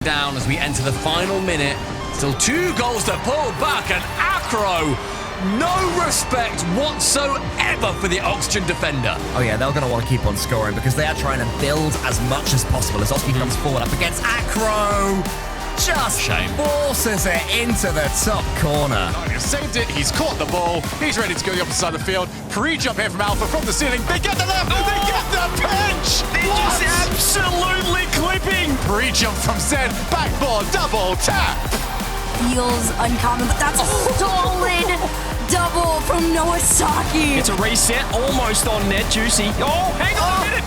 Down as we enter the final minute. Still 2 goals to pull back, and Acro, no respect whatsoever for the Oxygen defender. Oh yeah, they're going to want to keep on scoring because they are trying to build as much as possible as Oski comes forward up against Acro. Just forces it into the top corner. Oh, he's saved it, he's caught the ball, he's ready to go the opposite side of the field. Pre-jump here from Alpha from the ceiling. They get the left, they get the pinch! They're just absolutely clipping! Pre-jump from Zed, backboard, double tap! Feels uncommon, but that's a solid double from Nowasaki. It's a reset, almost on net, Juicy. Oh, hang on a minute!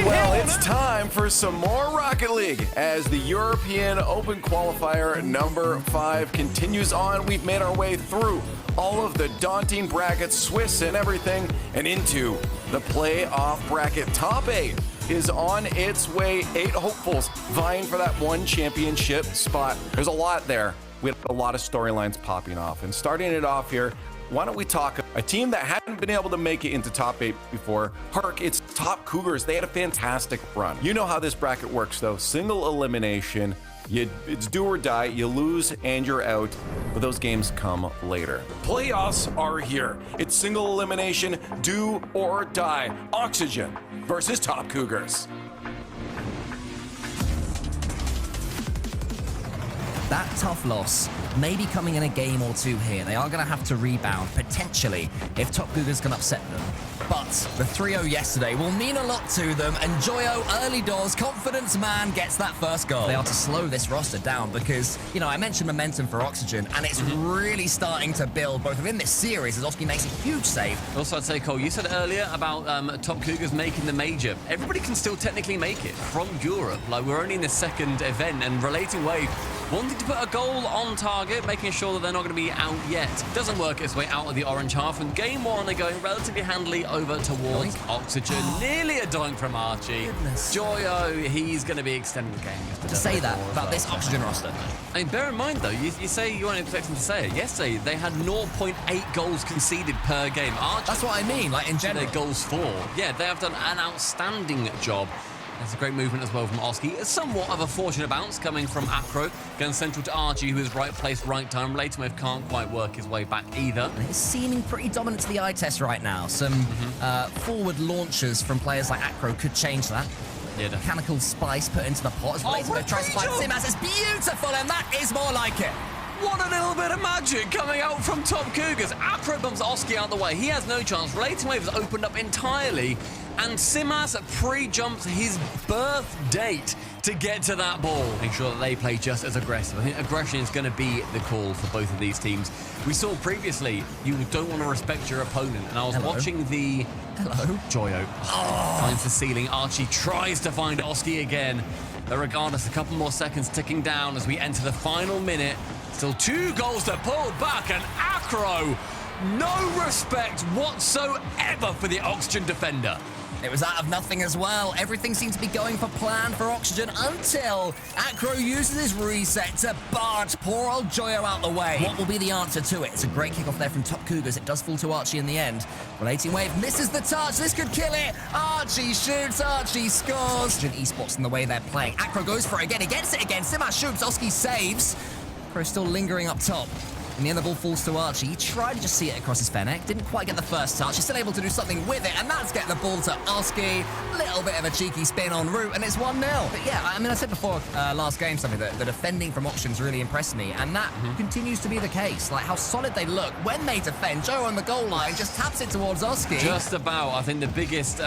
Well, it's time for some more Rocket League as the European Open Qualifier number 5 continues on. We've made our way through all of the daunting brackets, Swiss and everything, and into the playoff bracket. Top 8 is on its way. 8 hopefuls vying for that one championship spot. There's a lot there. We have a lot of storylines popping off. And starting it off here, why don't we talk a team that hadn't been able to make it into top 8 before. Hark, it's top Cougars. They had a fantastic run. You know how this bracket works though. Single elimination. It's do or die. You lose and you're out, but those games come later. Playoffs are here. It's single elimination, do or die. Oxygen versus top Cougars. That tough loss may be coming in a game or two here. They are going to have to rebound, potentially, if Top Cougars can upset them. But the 3-0 yesterday will mean a lot to them, and Joyo, early doors, confidence man, gets that first goal. They are to slow this roster down because, you know, I mentioned momentum for Oxygen, and it's really starting to build, both within this series, as Oski makes a huge save. Also, I'd say, Cole, you said earlier about Top Cougars making the major. Everybody can still technically make it from Europe. Like, we're only in the second event, and Relating Wave wanting to put a goal on target, making sure that they're not going to be out yet. Doesn't work its way out of the orange half, and game 1 are going relatively handily over towards Oxygen. Nearly a dunk from Archie. Goodness. Joyo, he's going to be extending the game. To say that about this Oxygen roster. I mean, bear in mind, though, you say you weren't expecting to say it. Yesterday, they had 0.8 goals conceded per game. Archie, That's what I mean, like in general. their goals for. Yeah, they have done an outstanding job. That's a great movement as well from Oski. Somewhat of a fortunate bounce coming from Acro, going central to Archie, who is right place, right time. Relating Wave can't quite work his way back either. He's seeming pretty dominant to the eye test right now. Some forward launches from players like Acro could change that. Yeah, Mechanical spice put into the pot as Relating Wave tries to find Simas. It's beautiful, and that is more like it. What a little bit of magic coming out from Top Cougars. Acro bumps Oski out the way. He has no chance. Relating Wave has opened up entirely, and Simas pre-jumps his birth date to get to that ball. Make sure that they play just as aggressive. I think aggression is going to be the call for both of these teams. We saw previously, you don't want to respect your opponent, and I was watching the... Hello? Joyo finds the ceiling. Archie tries to find Oski again. But regardless, a couple more seconds ticking down as we enter the final minute. Still 2 goals to pull back, and Acro, no respect whatsoever for the Oxygen defender. It was out of nothing as well. Everything seemed to be going for plan for Oxygen until Acro uses his reset to barge poor old Joyo out the way. What will be the answer to it? It's a great kickoff there from Top Cougars. It does fall to Archie in the end. Relating Wave misses the touch. This could kill it. Archie shoots. Archie scores. Oxygen esports in the way they're playing. Acro goes for it again. He gets it again. Simas shoots. Oski saves. Acro still lingering up top. In the end, the ball falls to Archie. He tried to just see it across his Fennec. Didn't quite get the first touch. He's still able to do something with it, and that's getting the ball to Oski. Little bit of a cheeky spin en route, and it's 1-0. But yeah, I mean, I said before last game something that the defending from Oxygen's really impressed me, and that continues to be the case. Like how solid they look when they defend. Joe on the goal line just taps it towards Oski. Just about. I think the biggest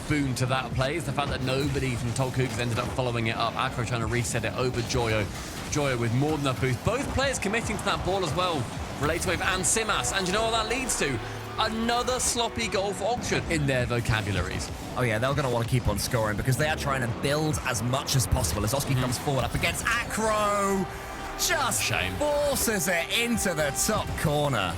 boon to that play is the fact that nobody from Top Cougars ended up following it up. Acro trying to reset it over Joyo. Joyo with more than enough boost. Both players committing to that ball as well. Relating Wave and Simas. And you know what that leads to? Another sloppy goal for Oxygen in their vocabularies. Oh yeah, they're going to want to keep on scoring because they are trying to build as much as possible as Oski comes forward up against Acro. Just forces it into the top corner.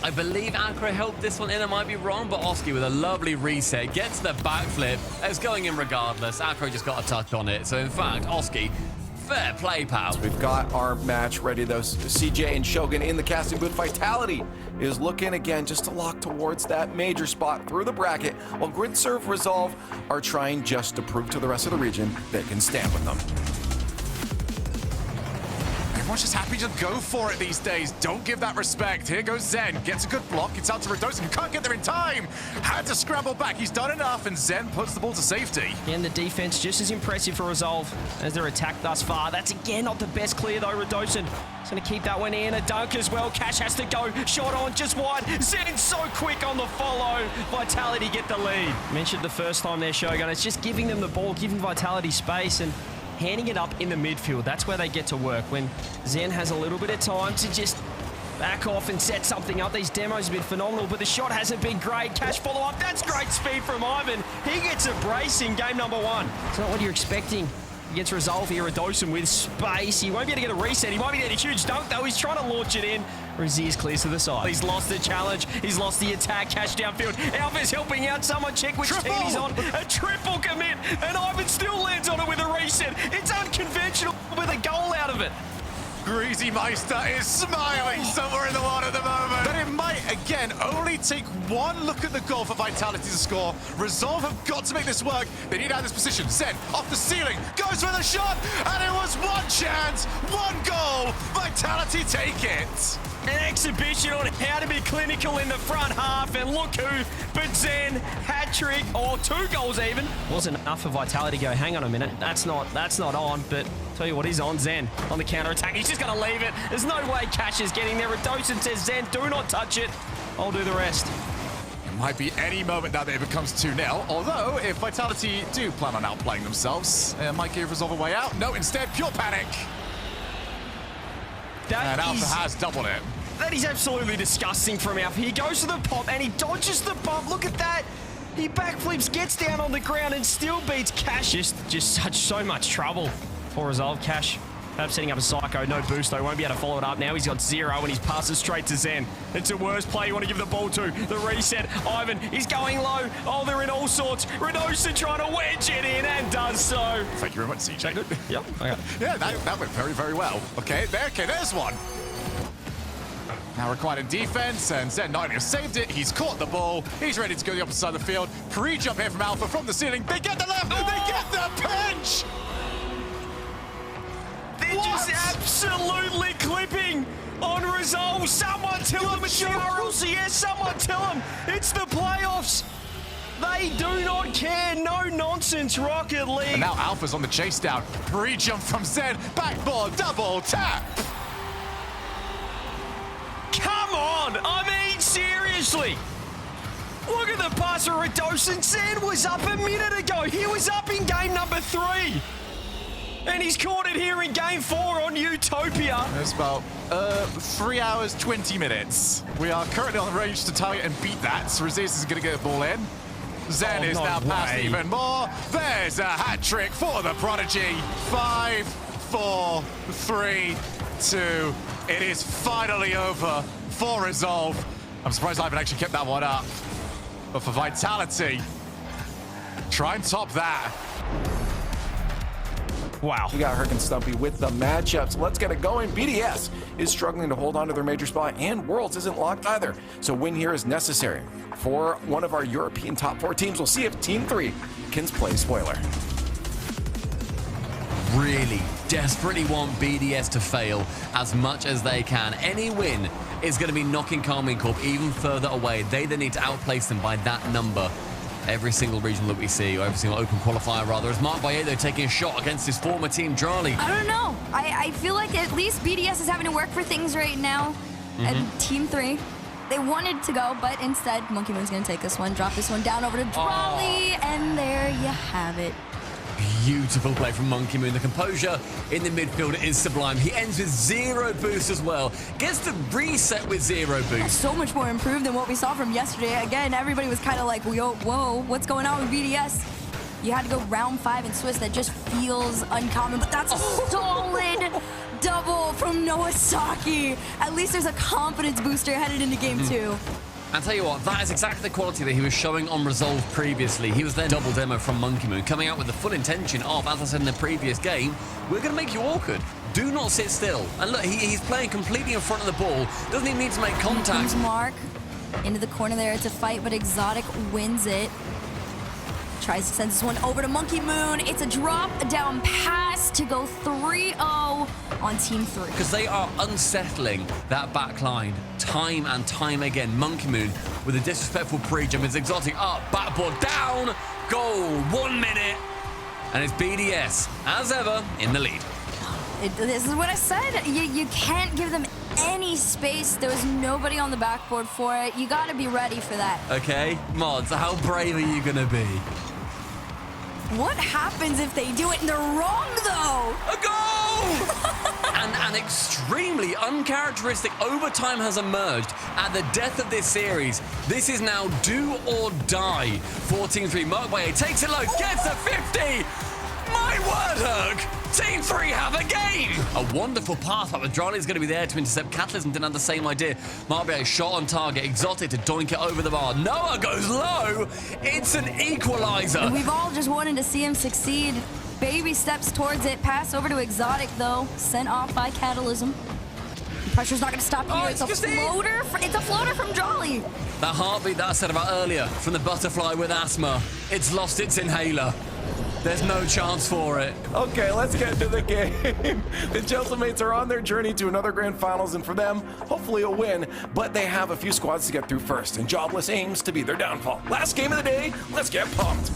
I believe Acro helped this one in. I might be wrong, but Oski with a lovely reset gets the backflip. It's going in regardless. Acro just got a touch on it. So in fact, Oski, fair play, pal. We've got our match ready, though. CJ and Shogun in the casting booth. Vitality is looking again just to lock towards that major spot through the bracket, while Gridserve Resolve are trying just to prove to the rest of the region they can stand with them. Everyone's just happy to go for it these days. Don't give that respect. Here goes Zen. Gets a good block. It's out to Redosin, who can't get there in time. Had to scramble back. He's done enough, and Zen puts the ball to safety. And the defense just as impressive for Resolve as their attack thus far. That's again not the best clear though. Redosin is going to keep that one in. A dunk as well. Cash has to go. Shot on just wide. Zen so quick on the follow. Vitality get the lead. Mentioned the first time there, Shogun. It's just giving them the ball, giving Vitality space and handing it up in the midfield. That's where they get to work. When Zen has a little bit of time to just back off and set something up. These demos have been phenomenal, but the shot hasn't been great. Cash follow up. That's great speed from Ivan. He gets a brace in game number 1. It's not what you're expecting. He gets Resolve here, Redosin with space. He won't be able to get a reset. He might be getting a huge dunk, though. He's trying to launch it in. Raziz clears to the side. He's lost the challenge. He's lost the attack. Cash downfield. Alpha's helping out. Someone check which team he's on. A triple commit, and Ivan still lands on it with a reset. It's unconventional with a goal out of it. Greasy Meister is smiling somewhere in the water at the moment. But it might, again, only take one look at the goal for Vitality to score. Resolve have got to make this work. They need out of this position. Zen, off the ceiling, goes for the shot, and it was one chance, one goal. Vitality take it. An exhibition on how to be clinical in the front half, and look who, but Zen, hat-trick, or 2 goals even. Wasn't enough for Vitality to go, hang on a minute, that's not on, but tell you what, he's on Zen on the counter-attack. He's just gonna leave it. There's no way Cash is getting there. Redosin says, Zen, do not touch it. I'll do the rest. It might be any moment now that it becomes 2-0, although if Vitality do plan on outplaying themselves, it might give Resolve a way out. No, instead, pure panic. And Alpha has doubled it. That is absolutely disgusting from Alpha. He goes to the pop and he dodges the bump. Look at that. He backflips, gets down on the ground and still beats Cash. Just so much trouble for Resolve. Cash perhaps setting up a psycho. No boost though. Won't be able to follow it up now. He's got 0 and he's passes straight to Zen. It's a worse play you want to give the ball to. The reset. Ivan, he's going low. Oh, they're in all sorts. Redosin trying to wedge it in and does so. Thank you very much, CJ. Yep. Okay. Yeah, that went very, very well. Okay, there's one. Now required in defense, and Zen not only saved it, he's caught the ball. He's ready to go the opposite side of the field. Pre-jump here from Alpha from the ceiling. They get the left, they get the pinch! They're just absolutely clipping on Resolve. Someone tell him it's the RLCS. Someone tell him it's the playoffs. They do not care. No nonsense, Rocket League. And now Alpha's on the chase down. Pre-jump from Zen. Backboard, double tap. Come on. I mean, seriously. Look at the pass for Redosin. Zen was up a minute ago. He was up in game number 3. And he's caught it here in game 4 on Utopia. It's about 3 hours, 20 minutes. We are currently on the range to target and beat that. So Resist is going to get the ball in. Zen is now past even more. There's a hat trick for the Prodigy. 5, 4, 3, 2. It is finally over for Resolve. I'm surprised I haven't actually kept that one up. But for Vitality, try and top that. Wow. We got Herc and Stumpy with the matchups. Let's get it going. BDS is struggling to hold on to their major spot, and Worlds isn't locked either. So win here is necessary for one of our European top 4 teams. We'll see if Team 3 can play spoiler. Really desperately want BDS to fail as much as they can. Any win is going to be knocking Carmine Corp even further away. They then need to outplace them by that number. Every single regional that we see, or every single open qualifier rather, is Mark Vallejo taking a shot against his former team, Charlie. I don't know. I feel like at least BDS is having to work for things right now. And Team 3, they wanted to go, but instead, Monkey Moon's going to take this one, drop this one down over to Drolley, and there you have it. Beautiful play from Monkey Moon. The composure in the midfield is sublime. He ends with 0 boost as well. Gets the reset with 0 boost. So much more improved than what we saw from yesterday. Again, everybody was kind of like, whoa, what's going on with BDS? You had to go round 5 in Swiss. That just feels uncommon, but that's a solid double from Noah Saki. At least there's a confidence booster headed into game 2. I'll tell you what, that is exactly the quality that he was showing on Resolve previously. He was then double demo from Monkey Moon, coming out with the full intention of, as I said in the previous game, we're going to make you awkward. Do not sit still. And look, he's playing completely in front of the ball. Doesn't even need to make contact. Comes Mark into the corner there. It's a fight, but Exotic wins it. Tries to send this one over to Monkey Moon. It's a drop down pass to go 3-0 on Team 3. Because they are unsettling that back line time and time again. Monkey Moon with a disrespectful pre-jump. It's Exotic up, backboard down, goal, 1 minute. And it's BDS, as ever, in the lead. This is what I said. You can't give them any space. There was nobody on the backboard for it. You got to be ready for that. Okay, Mods, how brave are you going to be? What happens if they do it and they're wrong, though? A goal! And an extremely uncharacteristic overtime has emerged at the death of this series. This is now do or die for Team 3. Mark by 8 takes it low, gets the 50! My word, Herc! Team 3 have a game! A wonderful pass, but Madrani is going to be there to intercept. Catalysm didn't have the same idea. Marbia shot on target. Exotic to doink it over the bar. Noah goes low. It's an equalizer. And we've all just wanted to see him succeed. Baby steps towards it. Pass over to Exotic, though. Sent off by Catalysm. The pressure's not going to stop here. It's a floater. It's a floater from Jolly. That heartbeat that I said about earlier from the butterfly with asthma. It's lost its inhaler. There's no chance for it. Okay, let's get to the game. The Gentlemates are on their journey to another grand finals, and for them, hopefully a win, but they have a few squads to get through first, and Jobless aims to be their downfall. Last game of the day, let's get pumped.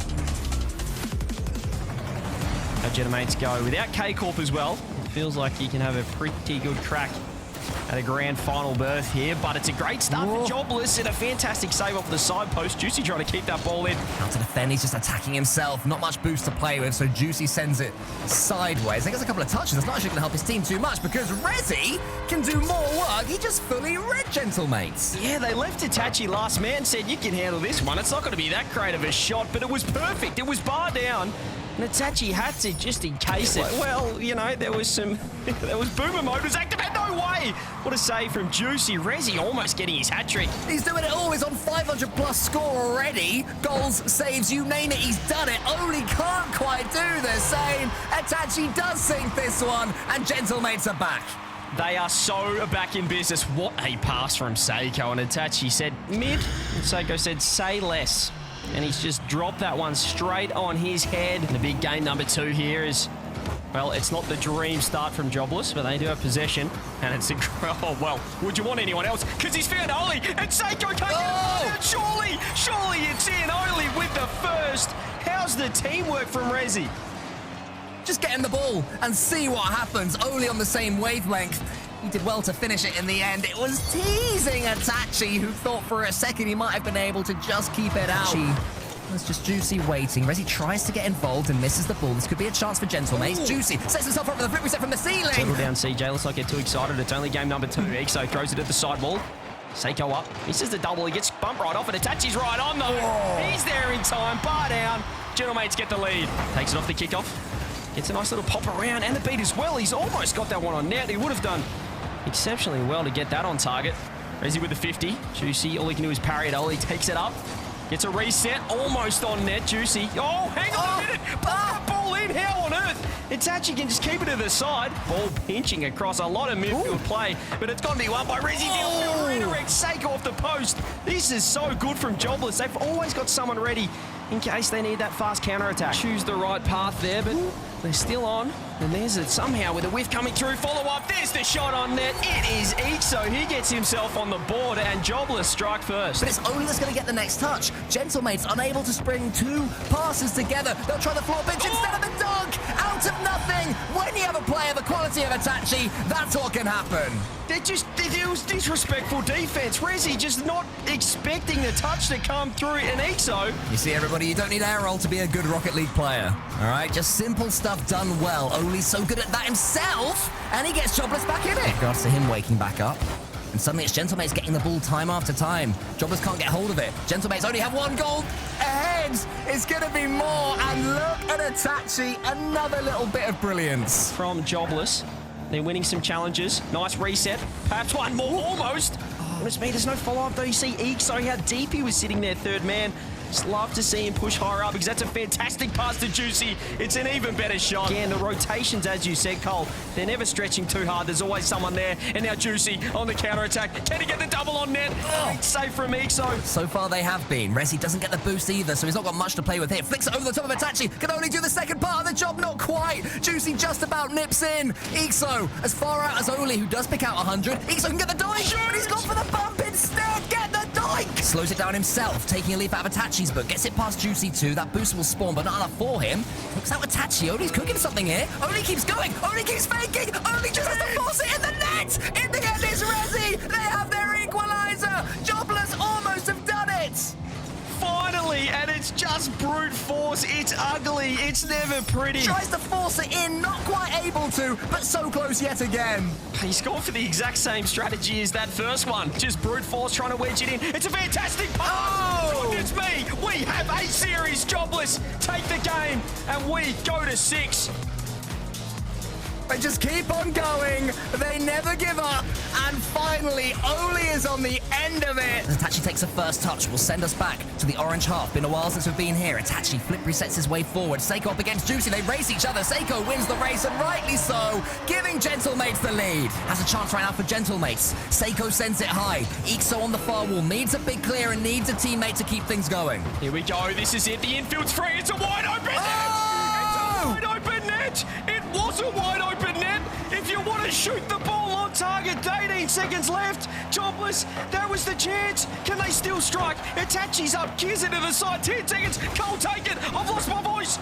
Our Gentlemates go without K-Corp as well. It feels like he can have a pretty good crack at a grand final berth here, but it's a great start for Jobless and a fantastic save off the side post. Juicy trying to keep that ball in. Out to defend, he's just attacking himself. Not much boost to play with, so Juicy sends it sideways. He gets a couple of touches. It's not actually going to help his team too much because Rezi can do more work. He just fully read Gentlemates. Yeah, they left Itachi last man, said you can handle this one. It's not going to be that great of a shot, but it was perfect. It was bar down. And Itachi had to just in case it. Well, you know, there was boomer mode was activated. No way! What a save from Juicy. Rezi almost getting his hat trick. He's doing it all. He's on 500 plus score already. Goals, saves, you name it, he's done it. Only can't quite do the same. Itachi does sink this one, and Gentlemates are back. They are so back in business. What a pass from Seiko. And Itachi said mid, and Seiko said say less. And he's just dropped that one straight on his head. The big game number 2 here is, well, it's not the dream start from Jobless, but they do have possession. And it's a, oh, well, would you want anyone else? Because he's found Oli, and Seiko can't get it. Surely it's in. Oli with the first. How's the teamwork from Rezi? Just get in the ball and see what happens. Only on the same wavelength. He did well to finish it in the end. It was teasing Itachi, who thought for a second he might have been able to just keep it out. It's just Juicy waiting. Rezi tries to get involved and misses the ball. This could be a chance for Gentlemates. Juicy sets himself up for the flip reset from the ceiling. Settle down, CJ. Let's not get too excited. It's only game number 2. Exo throws it at the sidewall. Seiko up. Misses the double. He gets bumped right off, and Itachi's right on, though. Whoa. He's there in time. Bar down. Gentlemates get the lead. Takes it off the kickoff. Gets a nice little pop around and the beat as well. He's almost got that one on net. He would have done exceptionally well to get that on target. Rezi with the 50. Juicy, all he can do is parry it. Oli takes it up. Gets a reset. Almost on net. Juicy. Oh, hang on a minute. Put that ball in. How on earth? Itachi can just keep it to the side. Ball pinching across a lot of midfield play, but it's got to be won by Rezi. Redirect Seiko off the post. This is so good from Jobless. They've always got someone ready in case they need that fast counter-attack. Choose the right path there, but they're still on. And there's it somehow with a whiff coming through. Follow-up. There's the shot on net. It is Ixo. He gets himself on the board, and Jobless strike first. But it's Oli that's going to get the next touch. Gentlemates unable to spring 2 passes together. They'll try the floor pitch instead of the dunk. Out of nothing. When you have a player the quality of Itachi, that's what can happen. It was disrespectful defense. Rezi just not expecting the touch to come through, and Ixo. You see, everybody, you don't need air roll to be a good Rocket League player. All right, just simple stuff done well. Oli's so good at that himself, and he gets Jobless back in it. Regards to him waking back up. And suddenly it's Gentlemates getting the ball time after time. Jobless can't get hold of it. Gentlemates only have 1 goal ahead. It's going to be more. And look at Itachi. Another little bit of brilliance. From Jobless. They're winning some challenges. Nice reset. Perhaps one more. Almost. Honest me, there's no follow-up though. You see Ixo, how deep he was sitting there, third man. Just love to see him push higher up because that's a fantastic pass to Juicy. It's an even better shot. Again, the rotations, as you said, Cole, they're never stretching too hard. There's always someone there. And now Juicy on the counter-attack. Can he get the double on net? Oh, safe from Ixo. So far they have been. Resi doesn't get the boost either, so he's not got much to play with here. Flicks it over the top of Itachi. Can only do the second part of the job, not quite. Juicy just about nips in. Ixo as far out as Oli, who does pick out 100. Ixo can get the doink, but he's gone for the bump instead. Get the doink. Slows it down himself, taking a leap out of Itachi's, but gets it past Juicy too. That boost will spawn, but not enough for him. Looks out Itachi. Oli's cooking something here. Oli keeps going. Oli keeps faking. Oli just has to force it in the net. In the end, it's Resi. They have their equalizer. Jobless almost have done it. Finally, and it's just brute force. It's ugly. It's never pretty. Tries to force it in, not quite able to, but so close yet again. He's gone for the exact same strategy as that first one. Just brute force trying to wedge it in. It's a fantastic pass. Oh! Goodness me. We have a series. Jobless take the game, and we go to 6. They just keep on going. They never give up. And finally, Oli is on the end of it. Itachi takes the first touch. Will send us back to the orange half. Been a while since we've been here. Itachi flip resets his way forward. Seiko up against Juicy. They race each other. Seiko wins the race, and rightly so, giving Gentlemates the lead. Has a chance right now for Gentlemates. Seiko sends it high. Ixo on the far wall. Needs a big clear and needs a teammate to keep things going. Here we go. This is it. The infield's free. It's a wide open net. It's a wide open net. It was a wide open net. If you want to shoot the ball on target, 18 seconds left. Jobless, that was the chance. Can they still strike? Itachi's up, gears it to the side, 10 seconds. Cole, take it. I've lost my voice.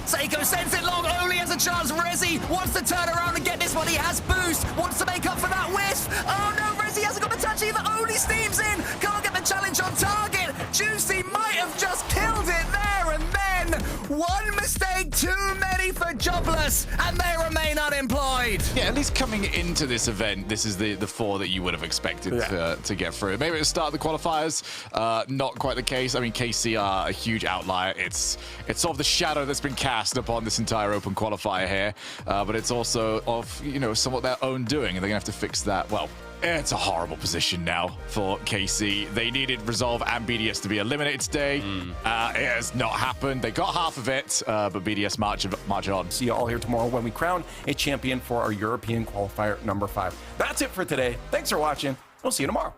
Seiko sends it long. Oli has a chance. Resi wants to turn around and get this one. He has boost. Wants to make up for that wisp. Oh no, Resi hasn't got the touch either. Oli steams in. Can't get the challenge on target. Juicy might have just killed it there, and then one mistake too many for Jobless, and they remain unemployed. Yeah, at least coming into this event, this is the 4 that you would have expected to get through. Maybe at the start of the qualifiers, not quite the case. I mean, KC are a huge outlier. It's sort of the shadow that's been cast upon this entire open qualifier here, but it's also of, you know, somewhat their own doing, and they're gonna have to fix that. Well, it's a horrible position now for KC. They needed Resolve and BDS to be eliminated today. It has not happened. They got half of it, but BDS march on. See you all here tomorrow when we crown a champion for our European qualifier number 5. That's it for today. Thanks for watching. We'll see you tomorrow.